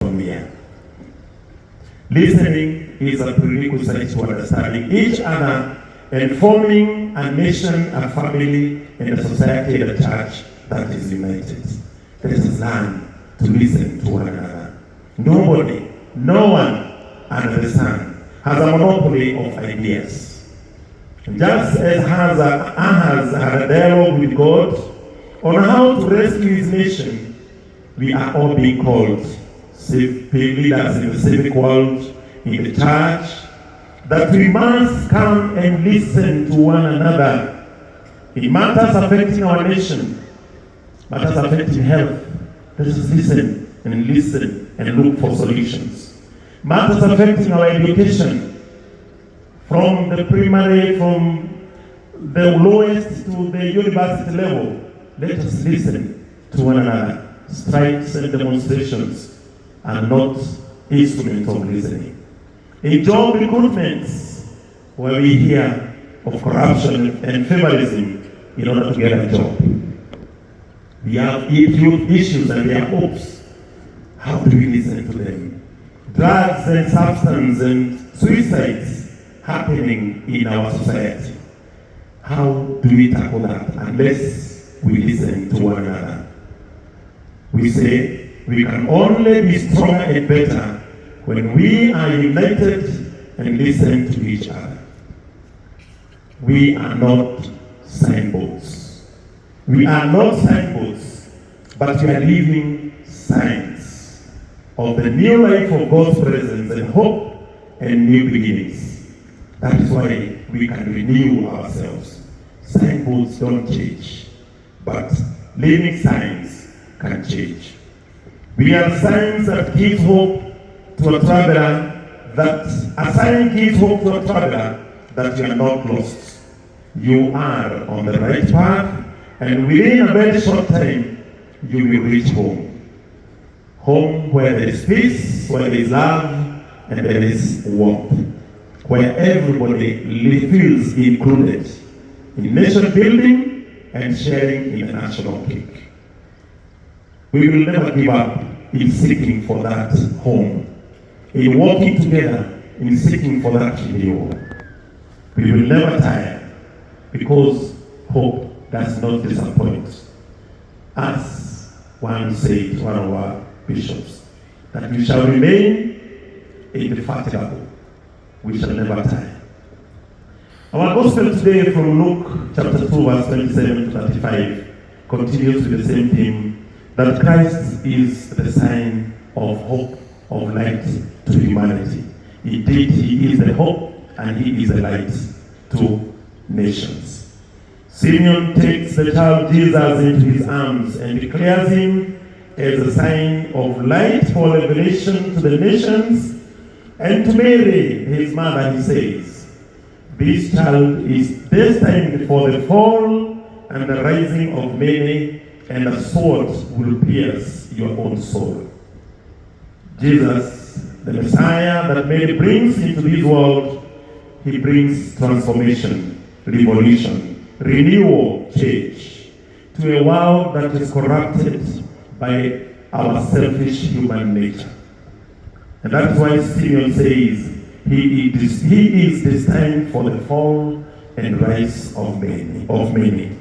from here. Listening is a prerequisite to understanding each other and forming a nation, a family, and a society and a church that is united. Let us learn to listen to one another. Nobody, no one under the sun has a monopoly of ideas. Just as Ahaz had a dialogue with God on how to rescue his nation, we are all being called, civic leaders in the civic world, in the church, that we must come and listen to one another in matters affecting our nation, matters affecting health. Let us listen and look for solutions. Matters affecting our education, from the primary, from the lowest to the university level. Let us listen to one another. Strikes and demonstrations are not instruments of listening. In job recruitments, where we hear of corruption and favorism in order to get a job, we have youth issues and we have hopes. How do we listen to them? Drugs and substance and suicides happening in our society. How do we tackle that unless we listen to one another? We say we can only be stronger and better when we are united and listen to each other. We are not signboards. We are not signboards, but we are living signs of the new life of God's presence and hope and new beginnings. That is why we can renew ourselves. Signboards don't change, but living signs can change. We are signs that give hope to a traveler, that a sign gives hope to a traveler that you are not lost. You are on the right path, and within a very short time, you will reach home. Home where there is peace, where there is love, and there is warmth. Where everybody feels included in nation building and sharing in the national cake. We will never give up in seeking for that home, in working together in seeking for that renewal. We will never tire, because hope does not disappoint. As one said, one of our bishops, that we shall remain indefatigable. We shall never tire. Our gospel today from Luke chapter 2 verse 27 to 35 continues with the same theme, that Christ is the sign of hope, of light to humanity. Indeed, he is the hope and he is the light to nations. Simeon takes the child Jesus into his arms and declares him as a sign of light for revelation to the nations. And to Mary, his mother, he says, this child is destined for the fall and the rising of many, and a sword will pierce your own soul. Jesus, the Messiah that Mary brings into this world, he brings transformation, revolution, renewal, change to a world that is corrupted by our selfish human nature. And that's why Simeon says he is destined for the fall and rise of many.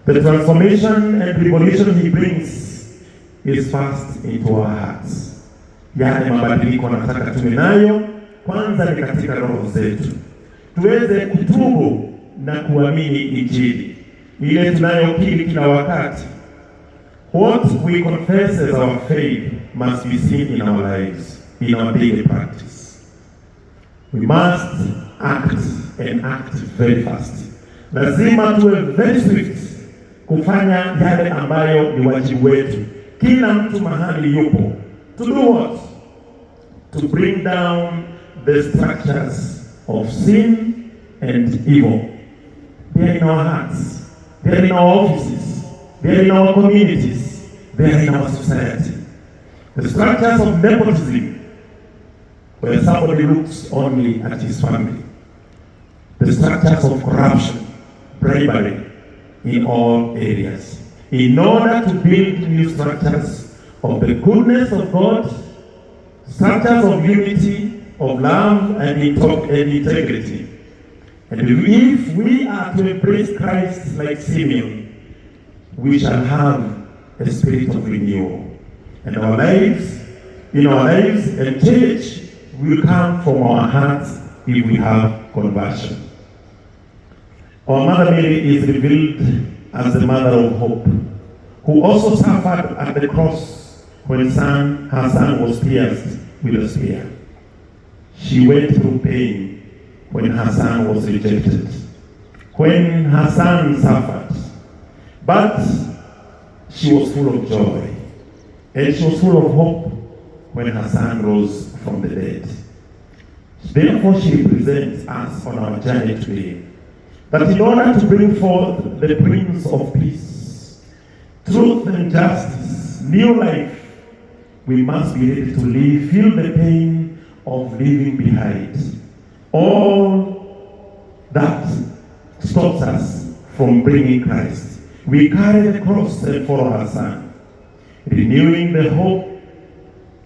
The transformation and revolution he brings is first into our hearts. Yale mabadiliko nataka tuwe nayo kwanza ni katika roho zetu, tuweze kutubu na kuamini Injili ile tunayokiri kila wakati. What we confess as our faith must be seen in our lives, in our daily practice. We must act and act very fast. Lazima tuwe very swift kufanya yale ambayo ni wajibu wetu. Kila mtu mahali yupo. To do what? To bring down the structures of sin and evil. They are in our hearts. They are in our offices. They are in our communities. They are in our society. The structures of nepotism, where somebody looks only at his family. The structures of corruption, bribery, in all areas. In order to build new structures of the goodness of God structures of unity, of love and integrity. And if we are to embrace Christ like Simeon, we shall have a spirit of renewal. And in our lives and church will come from our hearts if we have conversion. Our Mother Mary is revealed as the mother of hope, who also suffered at the cross when her son was pierced with a spear. She went through pain when her son was rejected, when her son suffered, but she was full of joy, and she was full of hope when her son rose from the dead. Therefore, she represents us on our journey today, that in order to bring forth the Prince of Peace, truth and justice, new life, we must be ready to feel the pain of leaving behind all that stops us from bringing Christ. We carry the cross and follow our Son, renewing the hope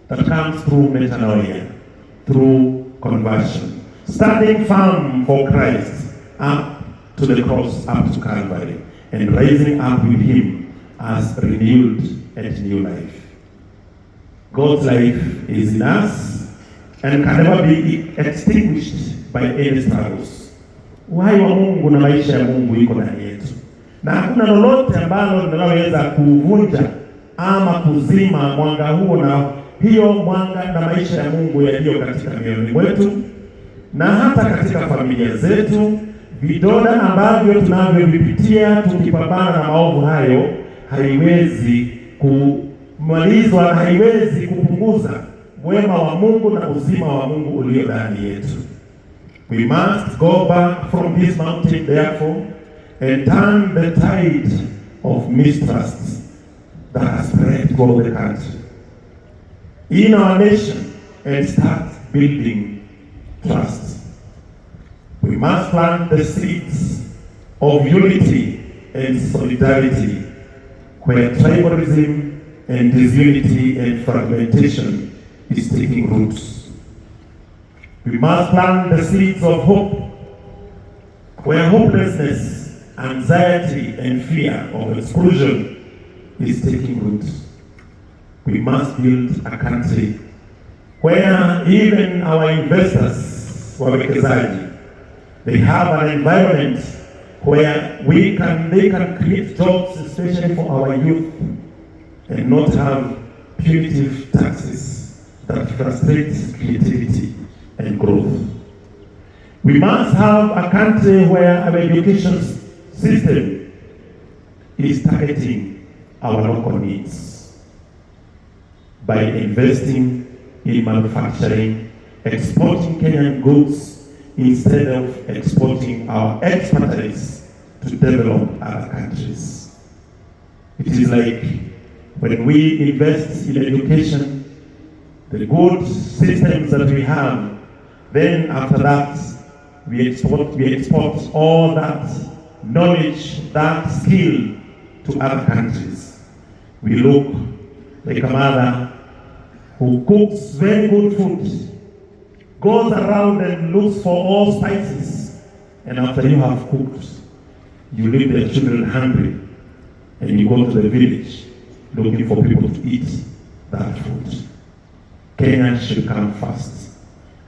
that comes through metanoia, through conversion, standing firm for Christ up to the cross, up to Calvary, and rising up with Him as renewed and new life. God's life is in us and can never be extinguished by any struggles. Uhai wa Mungu na maisha ya Mungu iko ndani yetu, na hakuna lolote ambalo linaloweza kuvunja ama kuzima mwanga huo na hiyo mwanga na maisha ya Mungu yaliyo katika mioyoni mwetu na hata katika familia zetu. Vidonda ambavyo tunavyovipitia tukipambana na maovu hayo haiwezi kumalizwa na haiwezi kupunguza wema wa Mungu na uzima wa Mungu ulio ndani yetu. We must go back from this mountain therefore and turn the tide of mistrust that has spread throughout the country in our nation and start building trust. We must plant the seeds of unity and solidarity where tribalism and disunity and fragmentation is taking roots. We must plant the seeds of hope where hopelessness, anxiety and fear of exclusion is taking roots. We must build a country where even our investors, wawekezaji, they have an environment where they can create jobs, especially for our youth, and not have punitive taxes that frustrate creativity and growth. We must have a country where our education system is targeting our local needs by investing in manufacturing, exporting Kenyan goods instead of exporting our expertise to develop other countries. It is like when we invest in education, the good systems that we have, then after that we export all that knowledge, that skill to other countries. We look like a mother who cooks very good food, goes around and looks for all spices, and after you have cooked, you leave the children hungry and you go to the village looking for people to eat that food. Kenya should come first.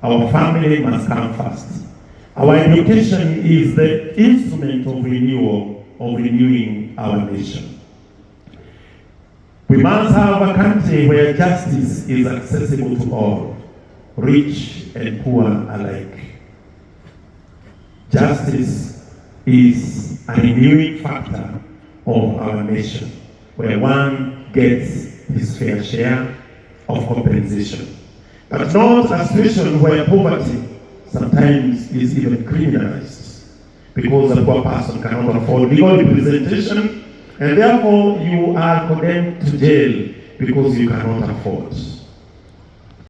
Our family must come first. Our education is the instrument of renewal, of renewing our nation. We must have a country where justice is accessible to all, rich and poor alike. Justice is a renewing factor of our nation, where one gets his fair share of compensation, but not a situation where poverty sometimes is even criminalized because the poor person cannot afford legal representation and therefore you are condemned to jail because you cannot afford